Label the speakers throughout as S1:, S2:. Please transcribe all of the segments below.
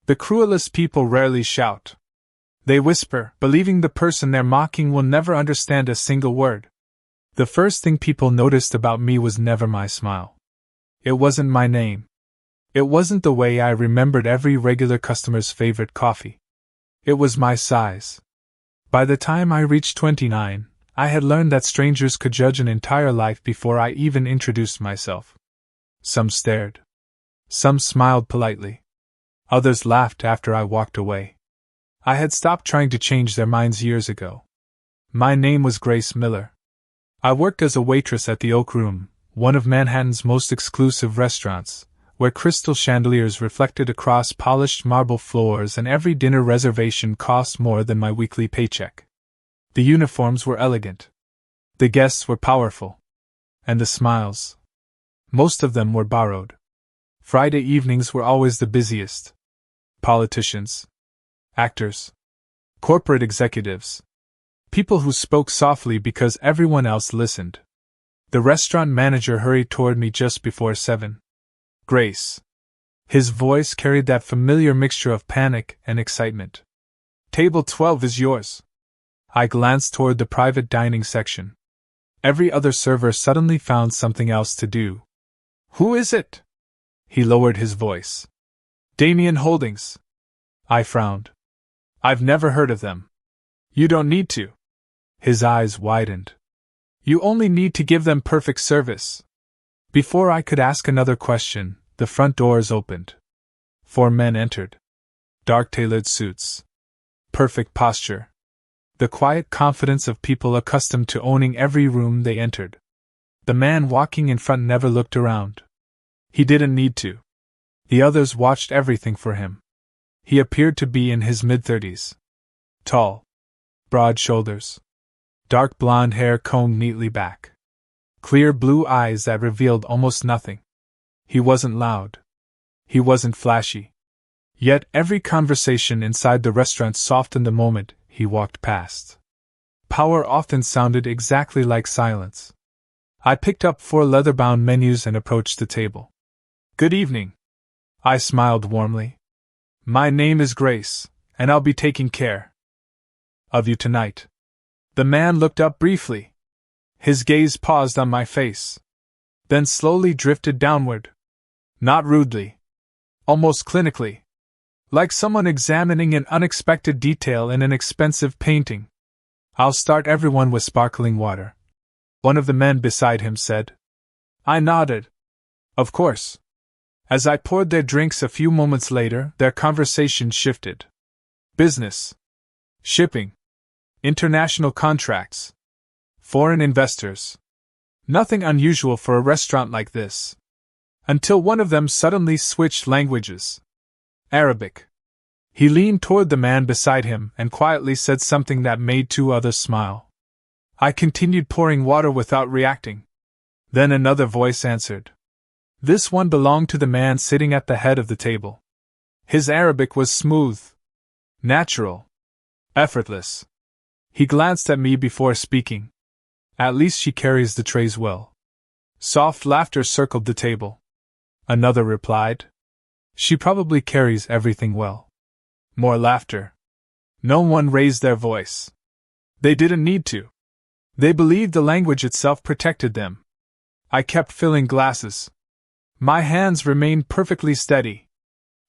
S1: The cruelest people rarely shout. They whisper, believing the person they're mocking will never understand a single word. The first thing people noticed about me was never my smile. It wasn't my name. It wasn't the way I remembered every regular customer's favorite coffee. It was my size. By the time I reached 29, I had learned that strangers could judge an entire life before I even introduced myself. Some stared. Some smiled politely. Others laughed after I walked away. I had stopped trying to change their minds years ago. My name was Grace Miller. I worked as a waitress at the Oak Room, one of Manhattan's most exclusive restaurants, where crystal chandeliers reflected across polished marble floors and every dinner reservation cost more than my weekly paycheck. The uniforms were elegant. The guests were powerful. And the smiles. Most of them were borrowed. Friday evenings were always the busiest. Politicians. Actors. Corporate executives. People who spoke softly because everyone else listened. The restaurant manager hurried toward me just before 7. Grace. His voice carried that familiar mixture of panic and excitement. Table 12 is yours. I glanced toward the private dining section. Every other server suddenly found something else to do. Who is it? He lowered his voice. Damien Holdings. I frowned. I've never heard of them. You don't need to. His eyes widened. You only need to give them perfect service. Before I could ask another question, the front doors opened. 4 men entered. Dark-tailored suits. Perfect posture. The quiet confidence of people accustomed to owning every room they entered. The man walking in front never looked around. He didn't need to. The others watched everything for him. He appeared to be in his mid-30s. Tall. Broad shoulders. Dark blonde hair combed neatly back. Clear blue eyes that revealed almost nothing. He wasn't loud. He wasn't flashy. Yet every conversation inside the restaurant softened the moment he walked past. Power often sounded exactly like silence. I picked up 4 leather-bound menus and approached the table. Good evening. I smiled warmly. My name is Grace, and I'll be taking care of you tonight. The man looked up briefly. His gaze paused on my face, then slowly drifted downward. Not rudely. Almost clinically. Like someone examining an unexpected detail in an expensive painting. I'll start everyone with sparkling water. One of the men beside him said. I nodded. Of course. As I poured their drinks a few moments later, their conversation shifted. Business. Shipping. International contracts. Foreign investors. Nothing unusual for a restaurant like this. Until one of them suddenly switched languages. Arabic. He leaned toward the man beside him and quietly said something that made 2 others smile. I continued pouring water without reacting. Then another voice answered. This one belonged to the man sitting at the head of the table. His Arabic was smooth. Natural. Effortless. He glanced at me before speaking. At least she carries the trays well. Soft laughter circled the table. Another replied. She probably carries everything well. More laughter. No one raised their voice. They didn't need to. They believed the language itself protected them. I kept filling glasses. My hands remained perfectly steady.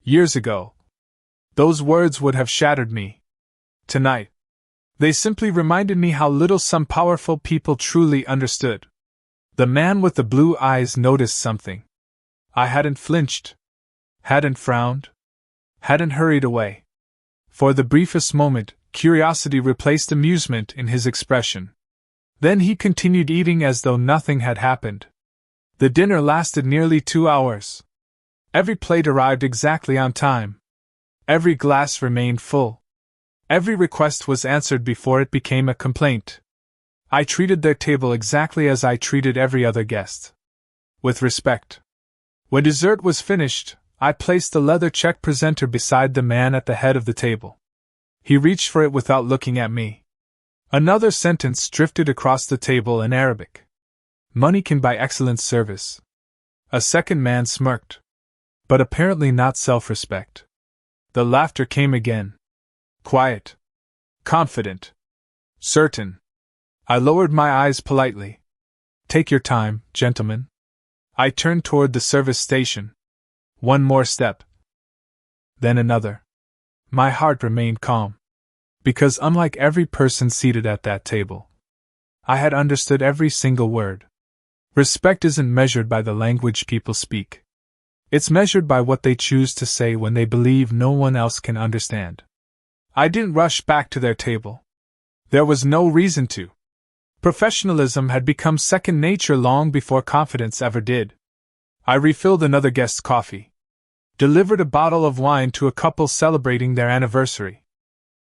S1: Years ago, those words would have shattered me. Tonight, they simply reminded me how little some powerful people truly understood. The man with the blue eyes noticed something. I hadn't flinched. Hadn't frowned. Hadn't hurried away. For the briefest moment, curiosity replaced amusement in his expression. Then he continued eating as though nothing had happened. The dinner lasted nearly 2 hours. Every plate arrived exactly on time. Every glass remained full. Every request was answered before it became a complaint. I treated their table exactly as I treated every other guest. With respect. When dessert was finished, I placed the leather check presenter beside the man at the head of the table. He reached for it without looking at me. Another sentence drifted across the table in Arabic. Money can buy excellent service. A second man smirked. But apparently not self-respect. The laughter came again. Quiet. Confident. Certain. I lowered my eyes politely. Take your time, gentlemen. I turned toward the service station. One more step. Then another. My heart remained calm. Because unlike every person seated at that table, I had understood every single word. Respect isn't measured by the language people speak. It's measured by what they choose to say when they believe no one else can understand. I didn't rush back to their table. There was no reason to. Professionalism had become second nature long before confidence ever did. I refilled another guest's coffee. Delivered a bottle of wine to a couple celebrating their anniversary.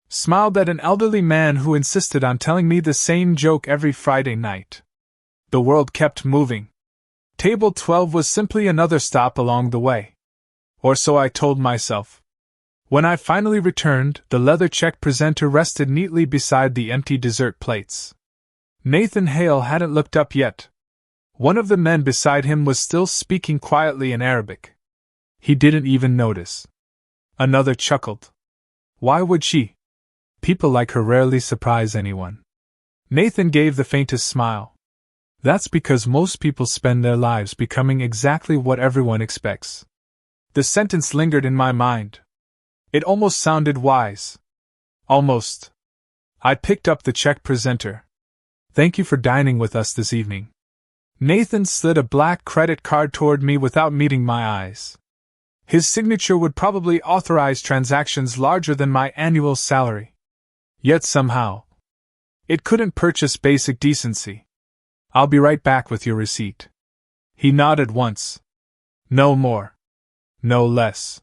S1: Smiled at an elderly man who insisted on telling me the same joke every Friday night. The world kept moving. Table 12 was simply another stop along the way. Or so I told myself. When I finally returned, the leather check presenter rested neatly beside the empty dessert plates. Nathan Hale hadn't looked up yet. One of the men beside him was still speaking quietly in Arabic. He didn't even notice. Another chuckled. Why would she? People like her rarely surprise anyone. Nathan gave the faintest smile. That's because most people spend their lives becoming exactly what everyone expects. The sentence lingered in my mind. It almost sounded wise. Almost. I picked up the check presenter. Thank you for dining with us this evening. Nathan slid a black credit card toward me without meeting my eyes. His signature would probably authorize transactions larger than my annual salary. Yet somehow, it couldn't purchase basic decency. I'll be right back with your receipt. He nodded once. No more. No less.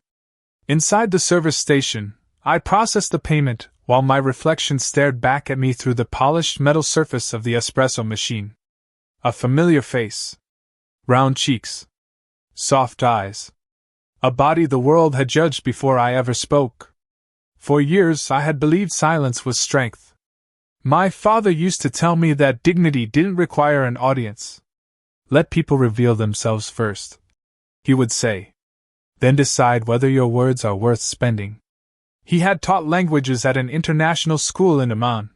S1: Inside the service station, I processed the payment while my reflection stared back at me through the polished metal surface of the espresso machine. A familiar face. Round cheeks. Soft eyes. A body the world had judged before I ever spoke. For years I had believed silence was strength. My father used to tell me that dignity didn't require an audience. Let people reveal themselves first, he would say. Then decide whether your words are worth spending. He had taught languages at an international school in Oman.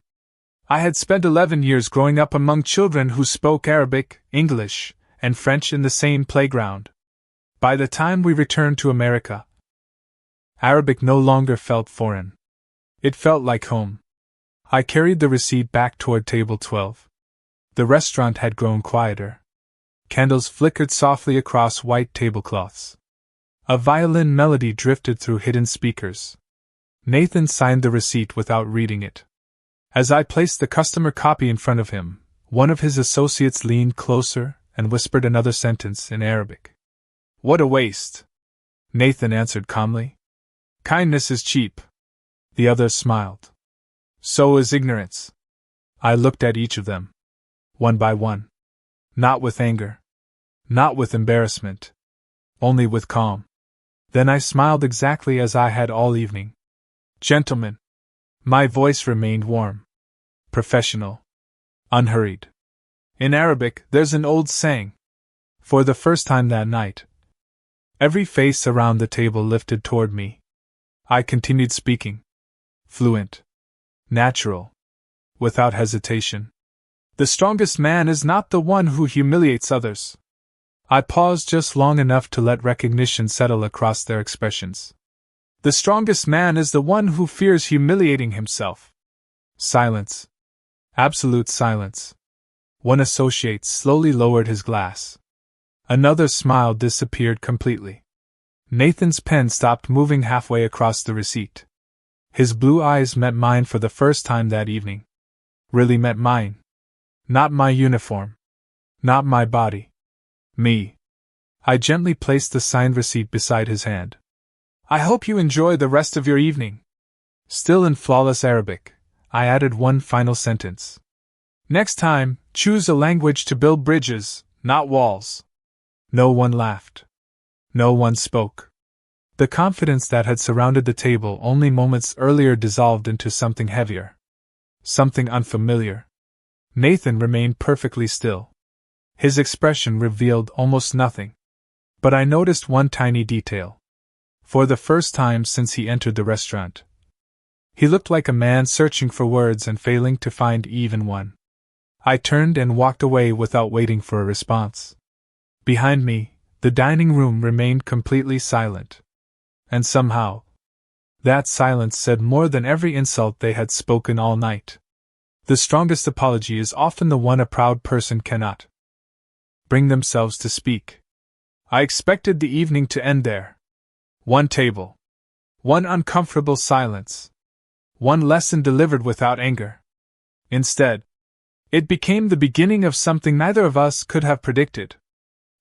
S1: I had spent 11 years growing up among children who spoke Arabic, English, and French in the same playground. By the time we returned to America, Arabic no longer felt foreign. It felt like home. I carried the receipt back toward table 12. The restaurant had grown quieter. Candles flickered softly across white tablecloths. A violin melody drifted through hidden speakers. Nathan signed the receipt without reading it. As I placed the customer copy in front of him, one of his associates leaned closer and whispered another sentence in Arabic. What a waste! Nathan answered calmly. Kindness is cheap. The other smiled. So is ignorance. I looked at each of them. One by one. Not with anger. Not with embarrassment. Only with calm. Then I smiled exactly as I had all evening. Gentlemen. My voice remained warm. Professional. Unhurried. In Arabic, there's an old saying. For the first time that night, every face around the table lifted toward me. I continued speaking. Fluent. Natural. Without hesitation. The strongest man is not the one who humiliates others. I paused just long enough to let recognition settle across their expressions. The strongest man is the one who fears humiliating himself. Silence. Absolute silence. One associate slowly lowered his glass. Another smile disappeared completely. Nathan's pen stopped moving halfway across the receipt. His blue eyes met mine for the first time that evening. Really met mine. Not my uniform. Not my body. Me. I gently placed the signed receipt beside his hand. I hope you enjoy the rest of your evening. Still in flawless Arabic, I added one final sentence. Next time, choose a language to build bridges, not walls. No one laughed. No one spoke. The confidence that had surrounded the table only moments earlier dissolved into something heavier. Something unfamiliar. Nathan remained perfectly still. His expression revealed almost nothing. But I noticed one tiny detail. For the first time since he entered the restaurant. He looked like a man searching for words and failing to find even one. I turned and walked away without waiting for a response. Behind me, the dining room remained completely silent. And somehow, that silence said more than every insult they had spoken all night. The strongest apology is often the one a proud person cannot bring themselves to speak. I expected the evening to end there. One table. One uncomfortable silence. One lesson delivered without anger. Instead, it became the beginning of something neither of us could have predicted.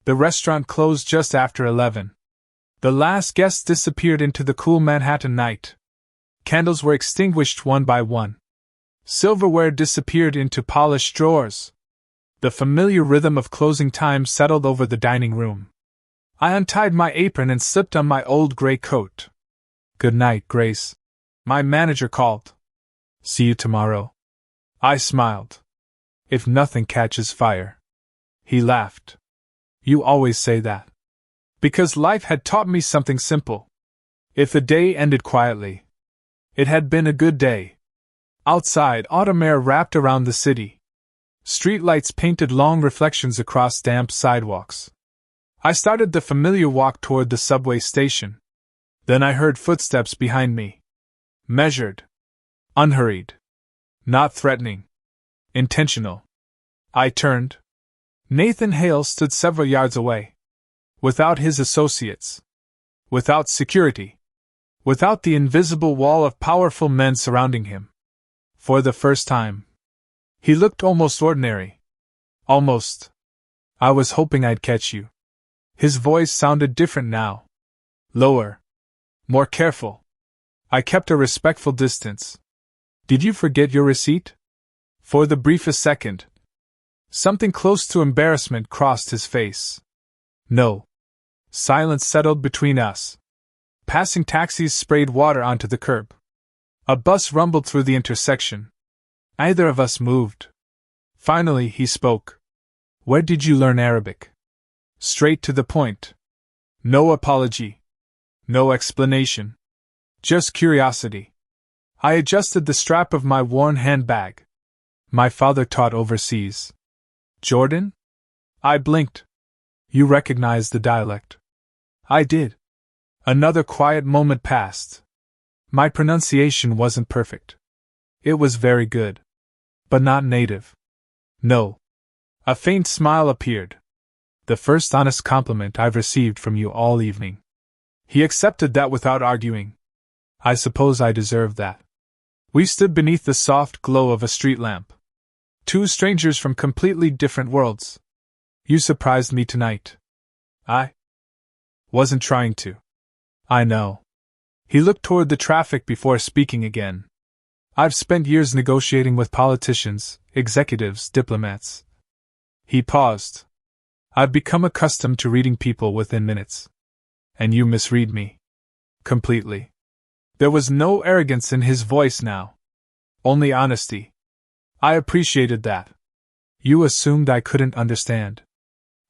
S1: The restaurant closed just after 11. The last guest disappeared into the cool Manhattan night. Candles were extinguished one by one. Silverware disappeared into polished drawers. The familiar rhythm of closing time settled over the dining room. I untied my apron and slipped on my old gray coat. "Good night, Grace," my manager called. "See you tomorrow." I smiled. "If nothing catches fire." He laughed. "You always say that." Because life had taught me something simple. If the day ended quietly, it had been a good day. Outside, autumn air wrapped around the city. Streetlights painted long reflections across damp sidewalks. I started the familiar walk toward the subway station. Then I heard footsteps behind me. Measured. Unhurried. Not threatening. Intentional. I turned. Nathan Hale stood several yards away. Without his associates. Without security. Without the invisible wall of powerful men surrounding him. For the first time. He looked almost ordinary. Almost. "I was hoping I'd catch you." His voice sounded different now. Lower. More careful. I kept a respectful distance. "Did you forget your receipt?" For the briefest second, something close to embarrassment crossed his face. "No." Silence settled between us. Passing taxis sprayed water onto the curb. A bus rumbled through the intersection. Neither of us moved. Finally, he spoke. "Where did you learn Arabic?" Straight to the point. No apology. No explanation. Just curiosity. I adjusted the strap of my worn handbag. "My father taught overseas." "Jordan?" I blinked. "You recognize the dialect?" I did. Another quiet moment passed. My pronunciation wasn't perfect. It was very good. But not native. No. A faint smile appeared. "The first honest compliment I've received from you all evening." He accepted that without arguing. I suppose I deserved that. We stood beneath the soft glow of a street lamp. Two strangers from completely different worlds. "You surprised me tonight." I wasn't trying to. "I know." He looked toward the traffic before speaking again. "I've spent years negotiating with politicians, executives, diplomats." He paused. "I've become accustomed to reading people within minutes. And you misread me. Completely." There was no arrogance in his voice now. Only honesty. I appreciated that. "You assumed I couldn't understand."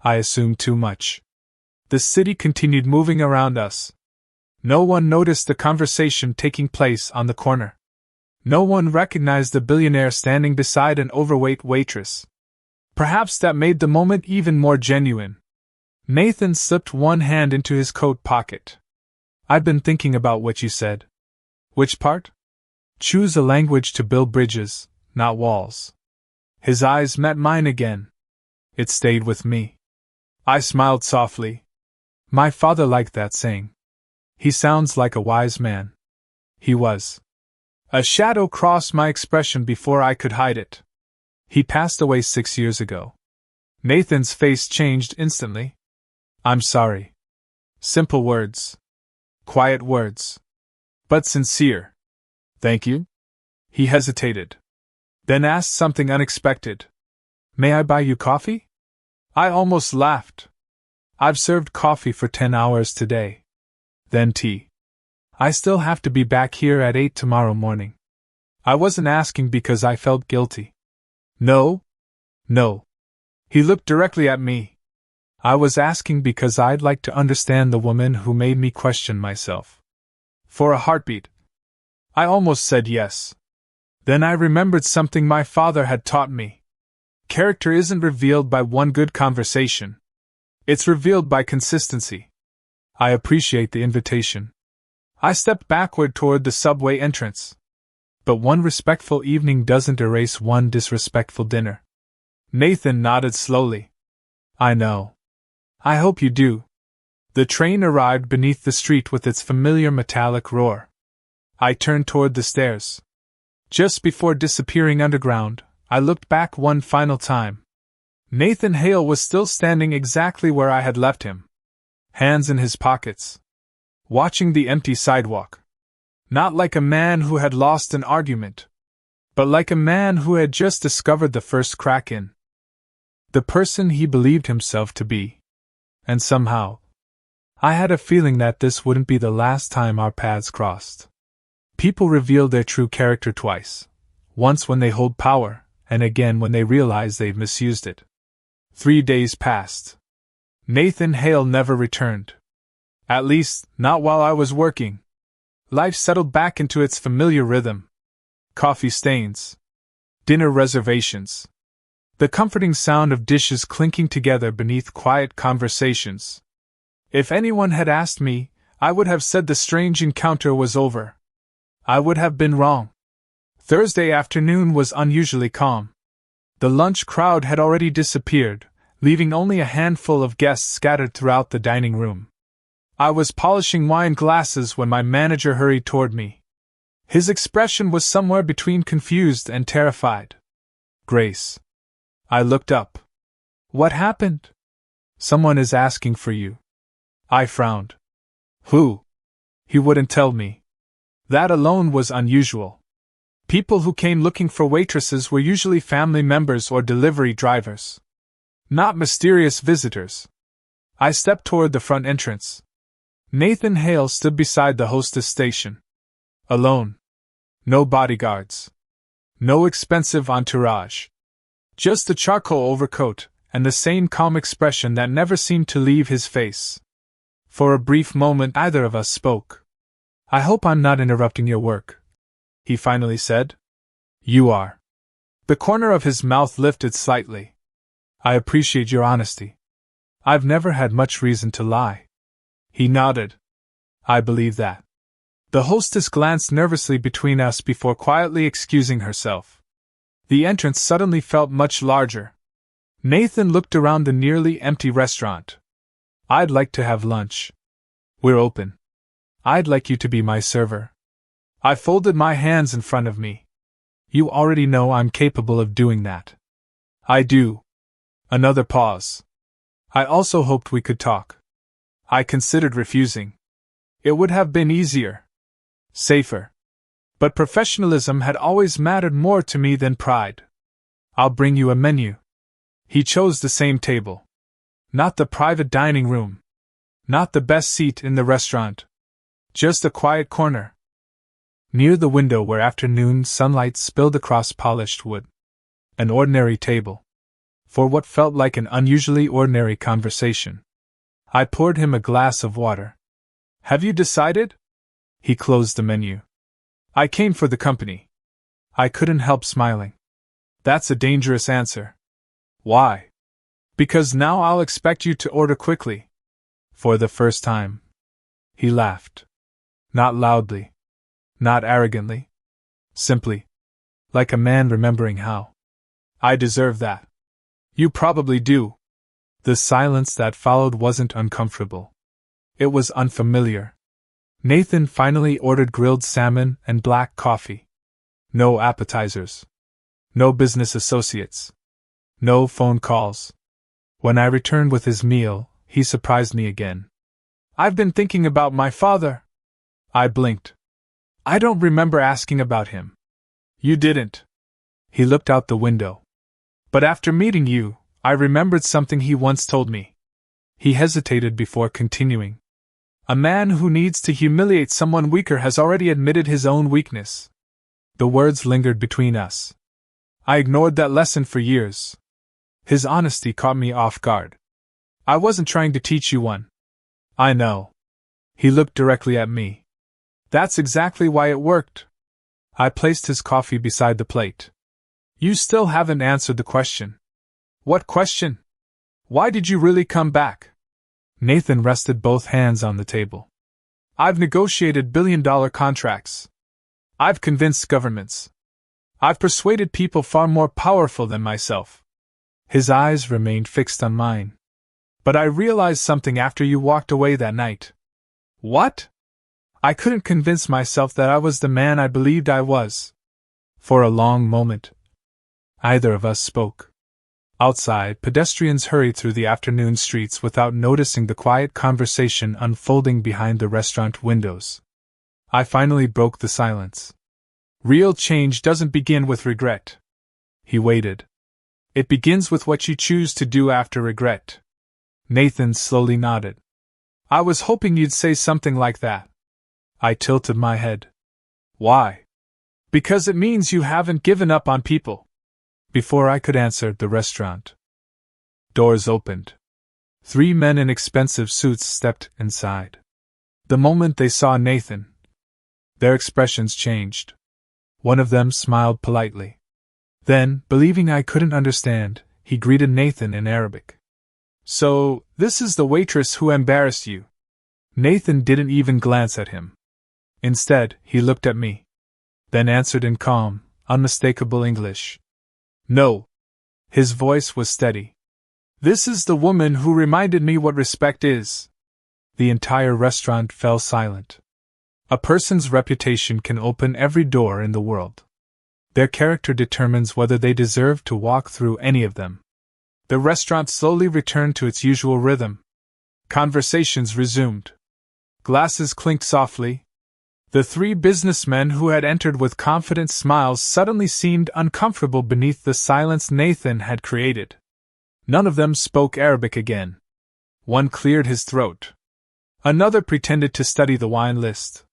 S1: I assumed too much. The city continued moving around us. No one noticed the conversation taking place on the corner. No one recognized the billionaire standing beside an overweight waitress. Perhaps that made the moment even more genuine. Nathan slipped one hand into his coat pocket. "I've been thinking about what you said." "Which part?" "Choose a language to build bridges, not walls." His eyes met mine again. It stayed with me. I smiled softly. My father liked that saying. He sounds like a wise man. He was. A shadow crossed my expression before I could hide it. He passed away 6 years ago. Nathan's face changed instantly. "I'm sorry." Simple words. Quiet words. But sincere. "Thank you?" He hesitated. Then asked something unexpected. "May I buy you coffee?" I almost laughed. "I've served coffee for 10 hours today." Then tea. "I still have to be back here at 8 tomorrow morning." I wasn't asking because I felt guilty. No. No. He looked directly at me. I was asking because I'd like to understand the woman who made me question myself. For a heartbeat, I almost said yes. Then I remembered something my father had taught me. Character isn't revealed by one good conversation. It's revealed by consistency. I appreciate the invitation. I stepped backward toward the subway entrance. But one respectful evening doesn't erase one disrespectful dinner. Nathan nodded slowly. I know. I hope you do. The train arrived beneath the street with its familiar metallic roar. I turned toward the stairs. Just before disappearing underground, I looked back one final time. Nathan Hale was still standing exactly where I had left him, hands in his pockets, watching the empty sidewalk. Not like a man who had lost an argument, but like a man who had just discovered the first crack in the person he believed himself to be. And somehow, I had a feeling that this wouldn't be the last time our paths crossed. People reveal their true character twice, once when they hold power, and again when they realize they've misused it. 3 days passed. Nathan Hale never returned. At least, not while I was working. Life settled back into its familiar rhythm. Coffee stains. Dinner reservations. The comforting sound of dishes clinking together beneath quiet conversations. If anyone had asked me, I would have said the strange encounter was over. I would have been wrong. Thursday afternoon was unusually calm. The lunch crowd had already disappeared, leaving only a handful of guests scattered throughout the dining room. I was polishing wine glasses when my manager hurried toward me. His expression was somewhere between confused and terrified. Grace. I looked up. What happened? Someone is asking for you. I frowned. Who? He wouldn't tell me. That alone was unusual. People who came looking for waitresses were usually family members or delivery drivers. Not mysterious visitors. I stepped toward the front entrance. Nathan Hale stood beside the hostess station. Alone. No bodyguards. No expensive entourage. Just a charcoal overcoat, and the same calm expression that never seemed to leave his face. For a brief moment neither of us spoke. I hope I'm not interrupting your work, he finally said. You are. The corner of his mouth lifted slightly. I appreciate your honesty. I've never had much reason to lie. He nodded. I believe that. The hostess glanced nervously between us before quietly excusing herself. The entrance suddenly felt much larger. Nathan looked around the nearly empty restaurant. I'd like to have lunch. We're open. I'd like you to be my server. I folded my hands in front of me. You already know I'm capable of doing that. I do. Another pause. I also hoped we could talk. I considered refusing. It would have been easier. Safer. But professionalism had always mattered more to me than pride. I'll bring you a menu. He chose the same table. Not the private dining room. Not the best seat in the restaurant. Just a quiet corner. Near the window where afternoon sunlight spilled across polished wood. An ordinary table. For what felt like an unusually ordinary conversation. I poured him a glass of water. Have you decided? He closed the menu. I came for the company. I couldn't help smiling. That's a dangerous answer. Why? Because now I'll expect you to order quickly. For the first time. He laughed. Not loudly. Not arrogantly. Simply. Like a man remembering how. I deserve that. You probably do. The silence that followed wasn't uncomfortable. It was unfamiliar. Nathan finally ordered grilled salmon and black coffee. No appetizers. No business associates. No phone calls. When I returned with his meal, he surprised me again. I've been thinking about my father. I blinked. I don't remember asking about him. You didn't. He looked out the window. But after meeting you, I remembered something he once told me. He hesitated before continuing. A man who needs to humiliate someone weaker has already admitted his own weakness. The words lingered between us. I ignored that lesson for years. His honesty caught me off guard. I wasn't trying to teach you one. I know. He looked directly at me. That's exactly why it worked. I placed his coffee beside the plate. You still haven't answered the question. What question? Why did you really come back? Nathan rested both hands on the table. I've negotiated billion-dollar contracts. I've convinced governments. I've persuaded people far more powerful than myself. His eyes remained fixed on mine. But I realized something after you walked away that night. What? I couldn't convince myself that I was the man I believed I was. For a long moment, neither of us spoke. Outside, pedestrians hurried through the afternoon streets without noticing the quiet conversation unfolding behind the restaurant windows. I finally broke the silence. Real change doesn't begin with regret. He waited. It begins with what you choose to do after regret. Nathan slowly nodded. I was hoping you'd say something like that. I tilted my head. Why? Because it means you haven't given up on people. Before I could answer, the restaurant doors opened. 3 men in expensive suits stepped inside. The moment they saw Nathan, their expressions changed. One of them smiled politely. Then, believing I couldn't understand, he greeted Nathan in Arabic. So, this is the waitress who embarrassed you. Nathan didn't even glance at him. Instead, he looked at me. Then answered in calm, unmistakable English. No. His voice was steady. This is the woman who reminded me what respect is. The entire restaurant fell silent. A person's reputation can open every door in the world. Their character determines whether they deserve to walk through any of them. The restaurant slowly returned to its usual rhythm. Conversations resumed. Glasses clinked softly. The 3 businessmen who had entered with confident smiles suddenly seemed uncomfortable beneath the silence Nathan had created. None of them spoke Arabic again. One cleared his throat. Another pretended to study the wine list.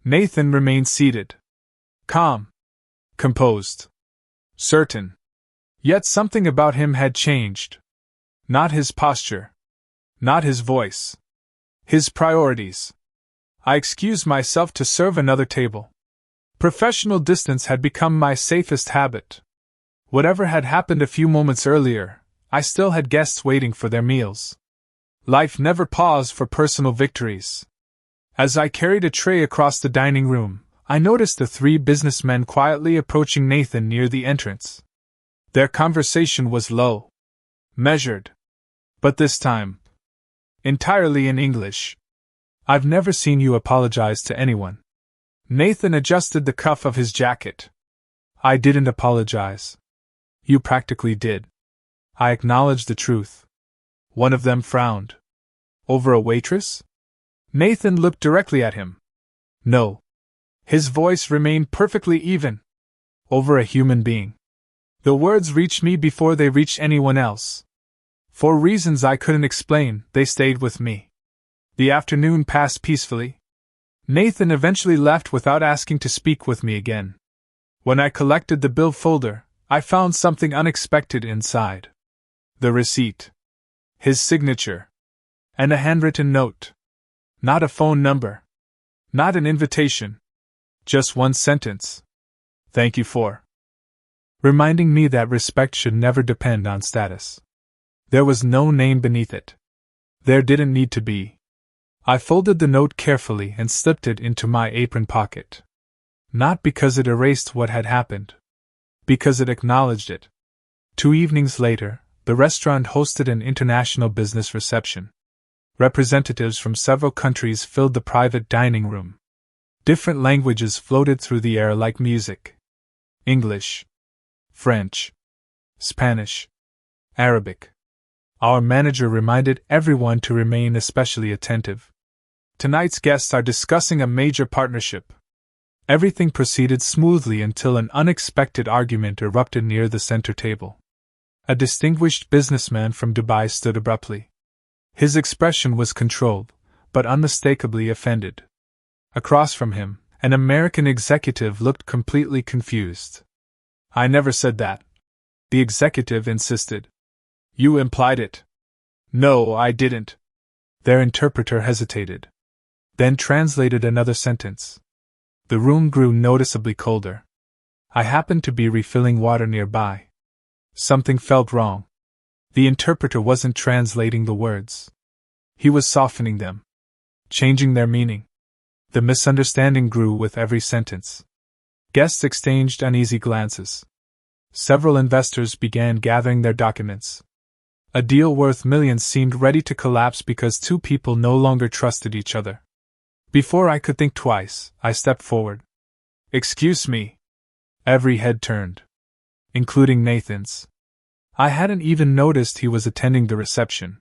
S1: Nathan remained seated. Calm. Composed. Certain. Yet something about him had changed. Not his posture. Not his voice. His priorities. I excused myself to serve another table. Professional distance had become my safest habit. Whatever had happened a few moments earlier, I still had guests waiting for their meals. Life never paused for personal victories. As I carried a tray across the dining room, I noticed the 3 businessmen quietly approaching Nathan near the entrance. Their conversation was low, measured, but this time, entirely in English. I've never seen you apologize to anyone. Nathan adjusted the cuff of his jacket. I didn't apologize. You practically did. I acknowledged the truth. One of them frowned. Over a waitress? Nathan looked directly at him. No. His voice remained perfectly even. Over a human being. The words reached me before they reached anyone else. For reasons I couldn't explain, they stayed with me. The afternoon passed peacefully. Nathan eventually left without asking to speak with me again. When I collected the bill folder, I found something unexpected inside. The receipt. His signature. And a handwritten note. Not a phone number. Not an invitation. Just one sentence. Thank you for reminding me that respect should never depend on status. There was no name beneath it. There didn't need to be. I folded the note carefully and slipped it into my apron pocket. Not because it erased what had happened. Because it acknowledged it. 2 evenings later, the restaurant hosted an international business reception. Representatives from several countries filled the private dining room. Different languages floated through the air like music. English, French, Spanish, Arabic. Our manager reminded everyone to remain especially attentive. Tonight's guests are discussing a major partnership. Everything proceeded smoothly until an unexpected argument erupted near the center table. A distinguished businessman from Dubai stood abruptly. His expression was controlled, but unmistakably offended. Across from him, an American executive looked completely confused. I never said that. The executive insisted. You implied it. No, I didn't. Their interpreter hesitated, then translated another sentence. The room grew noticeably colder. I happened to be refilling water nearby. Something felt wrong. The interpreter wasn't translating the words. He was softening them, changing their meaning. The misunderstanding grew with every sentence. Guests exchanged uneasy glances. Several investors began gathering their documents. A deal worth millions seemed ready to collapse because two people no longer trusted each other. Before I could think twice, I stepped forward. Excuse me. Every head turned, including Nathan's. I hadn't even noticed he was attending the reception.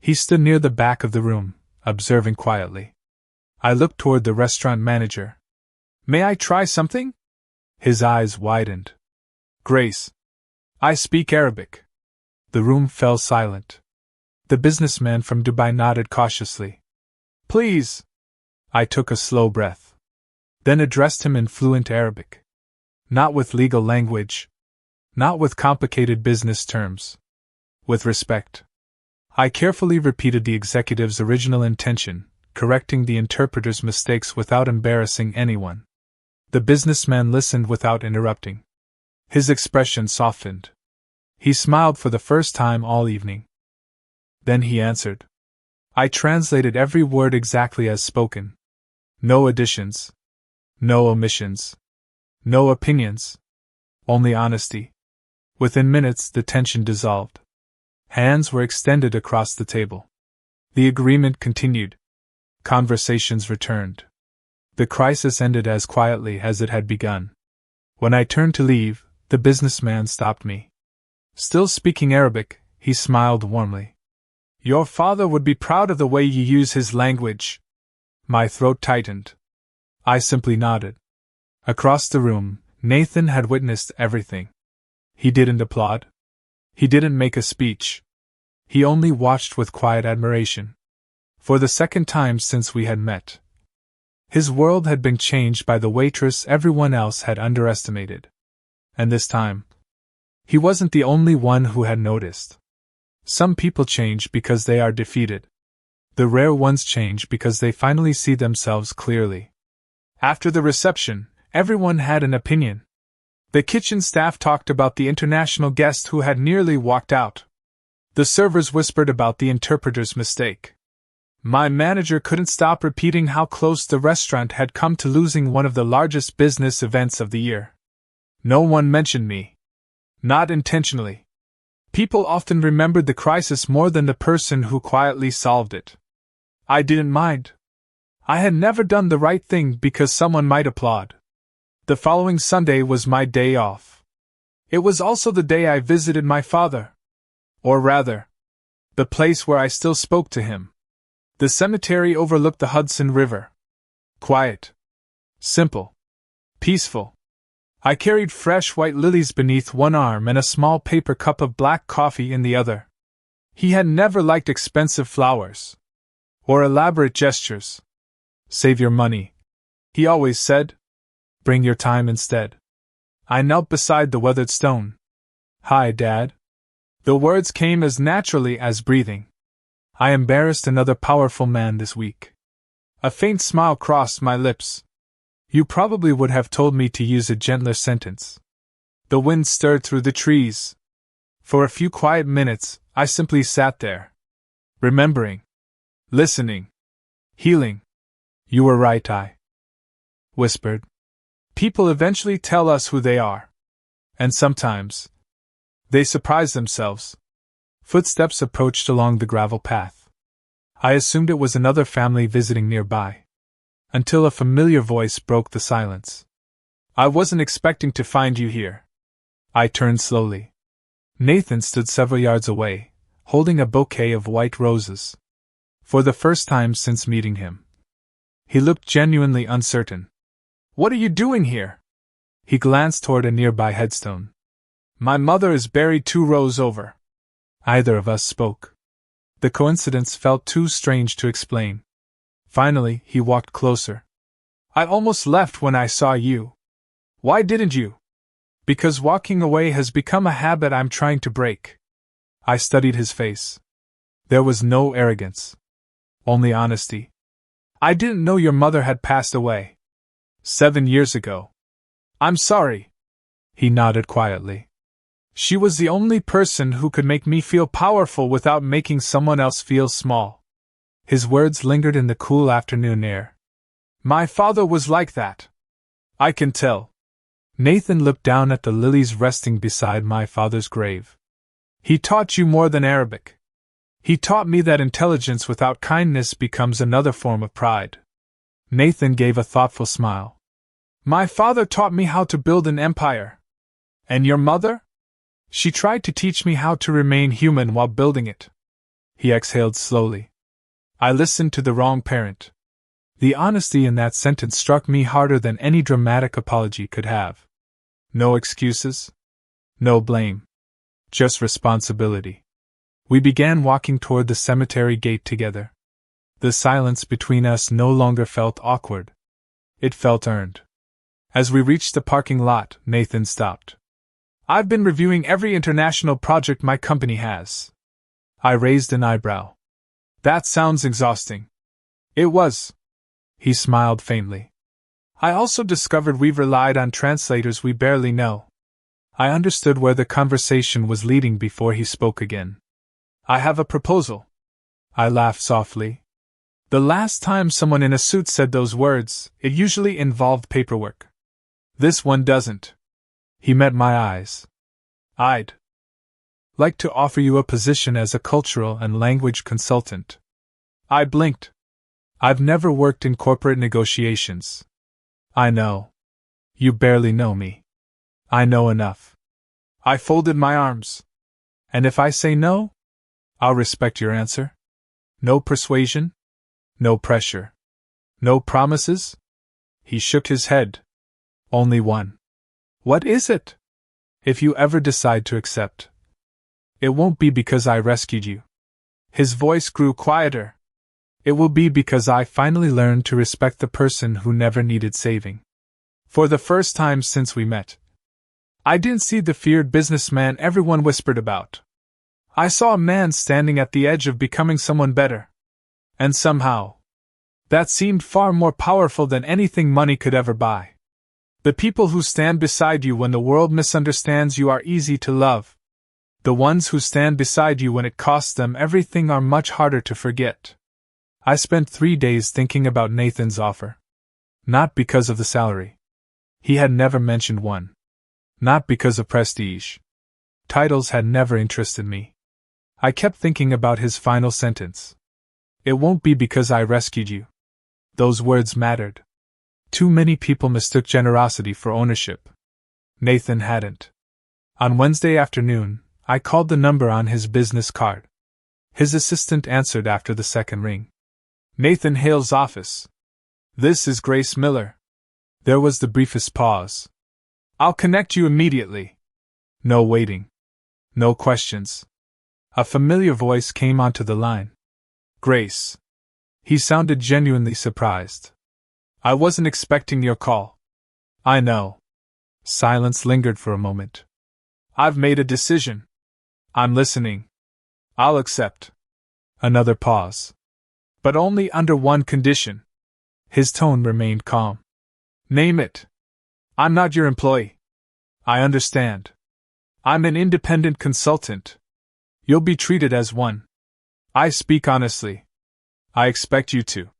S1: He stood near the back of the room, observing quietly. I looked toward the restaurant manager. May I try something? His eyes widened. Grace. I speak Arabic. The room fell silent. The businessman from Dubai nodded cautiously. Please. I took a slow breath, then addressed him in fluent Arabic. Not with legal language. Not with complicated business terms. With respect. I carefully repeated the executive's original intention, correcting the interpreter's mistakes without embarrassing anyone. The businessman listened without interrupting. His expression softened. He smiled for the first time all evening. Then he answered. I translated every word exactly as spoken. No additions. No omissions. No opinions. Only honesty. Within minutes, the tension dissolved. Hands were extended across the table. The agreement continued. Conversations returned. The crisis ended as quietly as it had begun. When I turned to leave, the businessman stopped me. Still speaking Arabic, he smiled warmly. Your father would be proud of the way you use his language. My throat tightened. I simply nodded. Across the room, Nathan had witnessed everything. He didn't applaud. He didn't make a speech. He only watched with quiet admiration. For the second time since we had met, his world had been changed by the waitress everyone else had underestimated. And this time, he wasn't the only one who had noticed. Some people change because they are defeated. The rare ones change because they finally see themselves clearly. After the reception, everyone had an opinion. The kitchen staff talked about the international guest who had nearly walked out. The servers whispered about the interpreter's mistake. My manager couldn't stop repeating how close the restaurant had come to losing one of the largest business events of the year. No one mentioned me. Not intentionally. People often remembered the crisis more than the person who quietly solved it. I didn't mind. I had never done the right thing because someone might applaud. The following Sunday was my day off. It was also the day I visited my father. Or rather, the place where I still spoke to him. The cemetery overlooked the Hudson River. Quiet. Simple. Peaceful. I carried fresh white lilies beneath one arm and a small paper cup of black coffee in the other. He had never liked expensive flowers. Or elaborate gestures. Save your money, he always said. Bring your time instead. I knelt beside the weathered stone. Hi, Dad. The words came as naturally as breathing. I embarrassed another powerful man this week. A faint smile crossed my lips. You probably would have told me to use a gentler sentence. The wind stirred through the trees. For a few quiet minutes, I simply sat there. Remembering. Listening. Healing. You were right, I whispered. People eventually tell us who they are. And sometimes, they surprise themselves. Footsteps approached along the gravel path. I assumed it was another family visiting nearby. Until a familiar voice broke the silence. I wasn't expecting to find you here. I turned slowly. Nathan stood several yards away, holding a bouquet of white roses. For the first time since meeting him, he looked genuinely uncertain. What are you doing here? He glanced toward a nearby headstone. My mother is buried 2 rows over. Either of us spoke. The coincidence felt too strange to explain. Finally, he walked closer. I almost left when I saw you. Why didn't you? Because walking away has become a habit I'm trying to break. I studied his face. There was no arrogance. Only honesty. I didn't know your mother had passed away. 7 years ago. I'm sorry. He nodded quietly. She was the only person who could make me feel powerful without making someone else feel small. His words lingered in the cool afternoon air. My father was like that. I can tell. Nathan looked down at the lilies resting beside my father's grave. He taught you more than Arabic. He taught me that intelligence without kindness becomes another form of pride. Nathan gave a thoughtful smile. My father taught me how to build an empire. And your mother? She tried to teach me how to remain human while building it. He exhaled slowly. I listened to the wrong parent. The honesty in that sentence struck me harder than any dramatic apology could have. No excuses. No blame. Just responsibility. We began walking toward the cemetery gate together. The silence between us no longer felt awkward. It felt earned. As we reached the parking lot, Nathan stopped. I've been reviewing every international project my company has. I raised an eyebrow. That sounds exhausting. It was. He smiled faintly. I also discovered we've relied on translators we barely know. I understood where the conversation was leading before he spoke again. I have a proposal. I laughed softly. The last time someone in a suit said those words, it usually involved paperwork. This one doesn't. He met my eyes. I'd like to offer you a position as a cultural and language consultant. I blinked. I've never worked in corporate negotiations. I know. You barely know me. I know enough. I folded my arms. And if I say no, I'll respect your answer. No persuasion. No pressure. No promises? He shook his head. Only one. What is it? If you ever decide to accept, it won't be because I rescued you. His voice grew quieter. It will be because I finally learned to respect the person who never needed saving. For the first time since we met, I didn't see the feared businessman everyone whispered about. I saw a man standing at the edge of becoming someone better. And somehow, that seemed far more powerful than anything money could ever buy. The people who stand beside you when the world misunderstands you are easy to love. The ones who stand beside you when it costs them everything are much harder to forget. I spent 3 days thinking about Nathan's offer. Not because of the salary. He had never mentioned one. Not because of prestige. Titles had never interested me. I kept thinking about his final sentence. It won't be because I rescued you. Those words mattered. Too many people mistook generosity for ownership. Nathan hadn't. On Wednesday afternoon, I called the number on his business card. His assistant answered after the second ring. Nathan Hale's office. This is Grace Miller. There was the briefest pause. I'll connect you immediately. No waiting. No questions. A familiar voice came onto the line. Grace. He sounded genuinely surprised. I wasn't expecting your call. I know. Silence lingered for a moment. I've made a decision. I'm listening. I'll accept. Another pause. But only under one condition. His tone remained calm. Name it. I'm not your employee. I understand. I'm an independent consultant. You'll be treated as one. I speak honestly. I expect you to.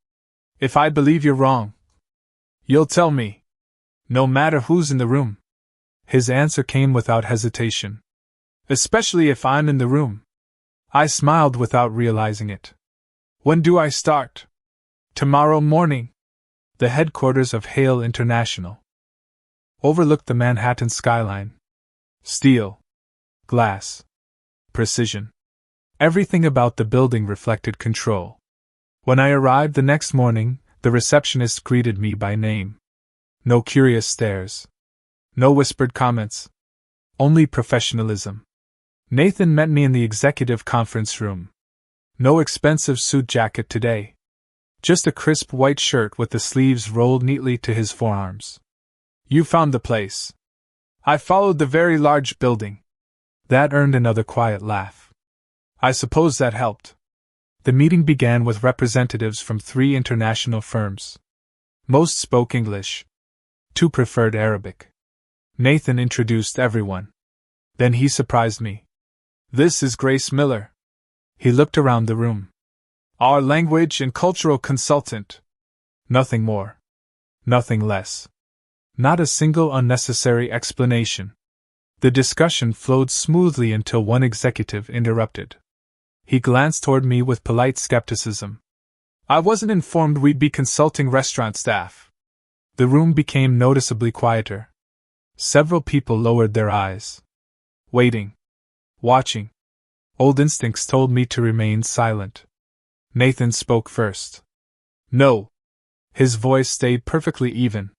S1: If I believe you're wrong, you'll tell me. No matter who's in the room. His answer came without hesitation. Especially if I'm in the room. I smiled without realizing it. When do I start? Tomorrow morning. The headquarters of Hale International overlooked the Manhattan skyline. Steel. Glass. Precision. Everything about the building reflected control. When I arrived the next morning, the receptionist greeted me by name. No curious stares. No whispered comments. Only professionalism. Nathan met me in the executive conference room. No expensive suit jacket today. Just a crisp white shirt with the sleeves rolled neatly to his forearms. You found the place. I followed the very large building. That earned another quiet laugh. I suppose that helped. The meeting began with representatives from 3 international firms. Most spoke English. 2 preferred Arabic. Nathan introduced everyone. Then he surprised me. "This is Grace Miller." He looked around the room. "Our language and cultural consultant." Nothing more. Nothing less. Not a single unnecessary explanation. The discussion flowed smoothly until one executive interrupted. He glanced toward me with polite skepticism. "I wasn't informed we'd be consulting restaurant staff." The room became noticeably quieter. Several people lowered their eyes. Waiting. Watching. Old instincts told me to remain silent. Nathan spoke first. "No." His voice stayed perfectly even.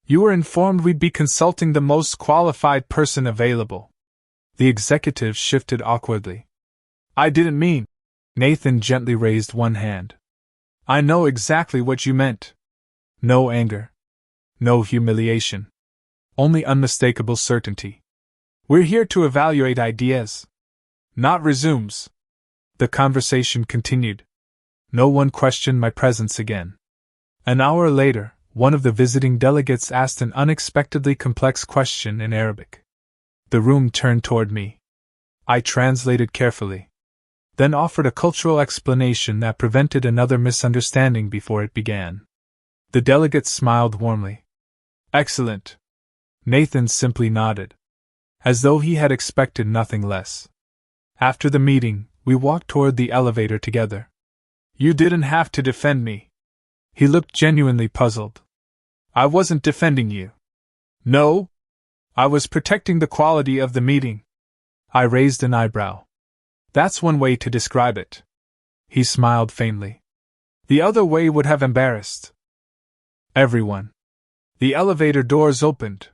S1: "You were informed we'd be consulting the most qualified person available." The executive shifted awkwardly. "I didn't mean." Nathan gently raised one hand. "I know exactly what you meant." No anger. No humiliation. Only unmistakable certainty. "We're here to evaluate ideas. Not resumes." The conversation continued. No one questioned my presence again. An hour later, one of the visiting delegates asked an unexpectedly complex question in Arabic. The room turned toward me. I translated carefully, then offered a cultural explanation that prevented another misunderstanding before it began. The delegate smiled warmly. "Excellent." Nathan simply nodded, as though he had expected nothing less. After the meeting, we walked toward the elevator together. "You didn't have to defend me." He looked genuinely puzzled. "I wasn't defending you." "No? I was protecting the quality of the meeting." I raised an eyebrow. "That's one way to describe it." He smiled faintly. "The other way would have embarrassed everyone." The elevator doors opened.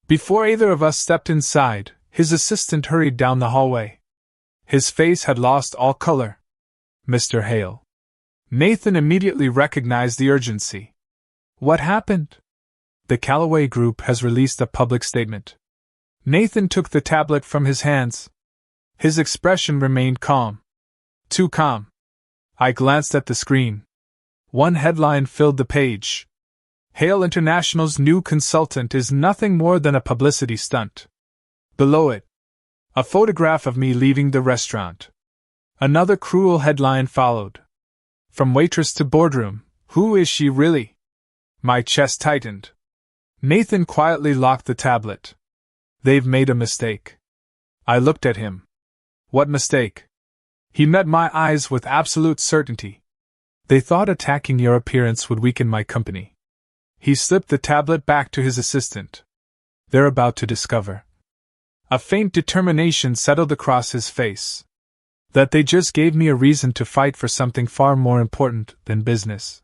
S1: Before either of us stepped inside, his assistant hurried down the hallway. His face had lost all color. "Mr. Hale." Nathan immediately recognized the urgency. "What happened?" "The Callaway Group has released a public statement." Nathan took the tablet from his hands. His expression remained calm. Too calm. I glanced at the screen. One headline filled the page. "Hale International's new consultant is nothing more than a publicity stunt." Below it, a photograph of me leaving the restaurant. Another cruel headline followed. "From waitress to boardroom, who is she really?" My chest tightened. Nathan quietly locked the tablet. "They've made a mistake." I looked at him. "What mistake?" He met my eyes with absolute certainty. "They thought attacking your appearance would weaken my company." He slipped the tablet back to his assistant. "They're about to discover." A faint determination settled across his face. "That they just gave me a reason to fight for something far more important than business."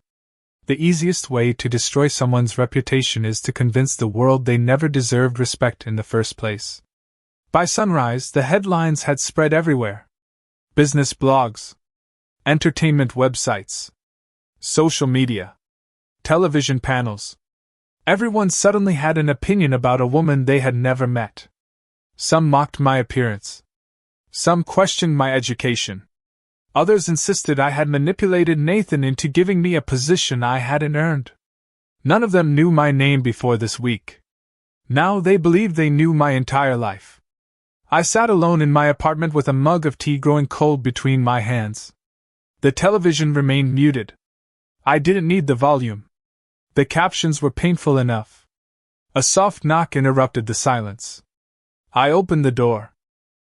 S1: The easiest way to destroy someone's reputation is to convince the world they never deserved respect in the first place. By sunrise, the headlines had spread everywhere. Business blogs, entertainment websites, social media, television panels. Everyone suddenly had an opinion about a woman they had never met. Some mocked my appearance. Some questioned my education. Others insisted I had manipulated Nathan into giving me a position I hadn't earned. None of them knew my name before this week. Now they believed they knew my entire life. I sat alone in my apartment with a mug of tea growing cold between my hands. The television remained muted. I didn't need the volume. The captions were painful enough. A soft knock interrupted the silence. I opened the door.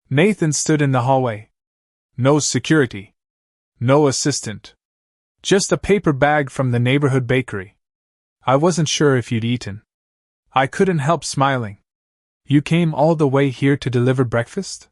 S1: Nathan stood in the hallway. No security. No assistant. Just a paper bag from the neighborhood bakery. I wasn't sure if you'd eaten. I couldn't help smiling. "You came all the way here to deliver breakfast?"